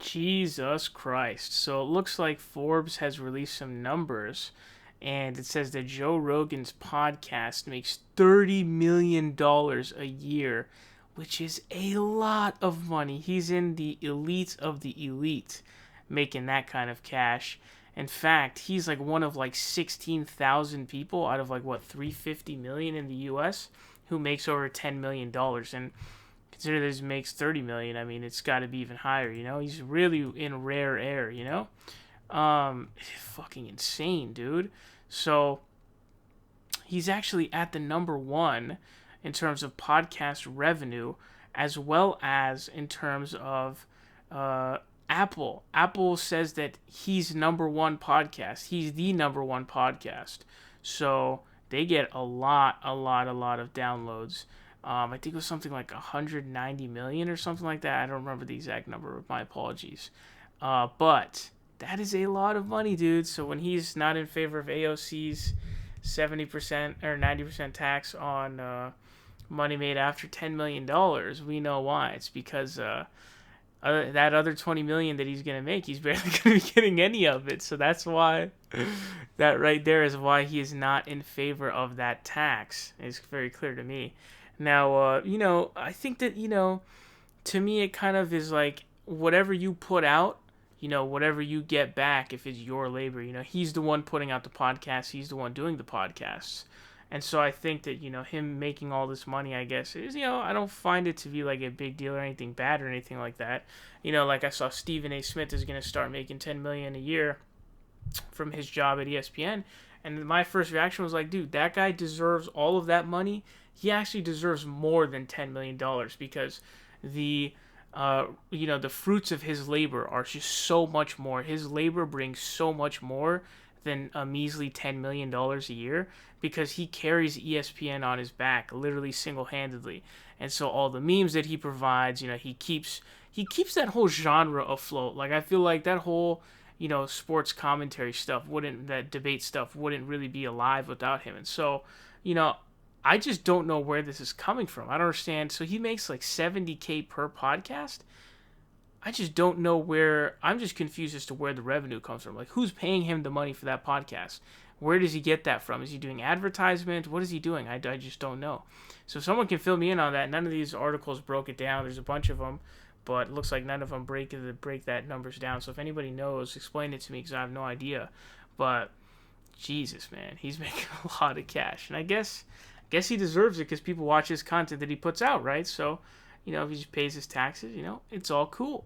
Jesus Christ. So it looks like Forbes has released some numbers, and it says that Joe Rogan's podcast makes $30 million a year, which is a lot of money. He's in the elite of the elite making that kind of cash. In fact, he's like one of like 16,000 people out of like what 350 million in the US who makes over $10 million. And consider this makes 30 million. I mean, it's got to be even higher, you know? He's really in rare air, you know? Fucking insane, dude. So, he's actually at the number one in terms of podcast revenue, as well as in terms of Apple. Apple says that he's number one podcast. He's the number one podcast. So they get a lot of downloads. I think it was something like 190 million or something like that. I don't remember the exact number. My apologies. But that is a lot of money, dude. So when he's not in favor of AOC's 70% or 90% tax on money made after $10 million, we know why. It's because that other 20 million that he's gonna make, he's barely gonna be getting any of it. So that's why that right there is why he is not in favor of that tax. It's very clear to me. Now, I think that to me, it kind of is like whatever you put out, whatever you get back, if it's your labor, he's the one putting out the podcast, he's the one doing the podcasts. And so I think that, him making all this money, I guess, is, I don't find it to be like a big deal or anything bad or anything like that. Like I saw Stephen A. Smith is going to start making $10 million a year from his job at ESPN. And my first reaction was like, dude, that guy deserves all of that money. He actually deserves more than $10 million because the the fruits of his labor are just so much more. His labor brings so much more than a measly $10 million a year because he carries ESPN on his back, literally single-handedly. And so all the memes that he provides, he keeps that whole genre afloat. Like I feel like that whole sports commentary stuff that debate stuff wouldn't really be alive without him. And so, I just don't know where this is coming from. I don't understand. So he makes like 70K per podcast. I just don't know where. I'm just confused as to where the revenue comes from. Like, who's paying him the money for that podcast? Where does he get that from? Is he doing advertisement? What is he doing? I just don't know. So if someone can fill me in on that. None of these articles broke it down. There's a bunch of them, but it looks like none of them break that numbers down. So if anybody knows, explain it to me because I have no idea. But Jesus, man, he's making a lot of cash, and I guess he deserves it because people watch his content that he puts out, right? So, if he just pays his taxes, it's all cool.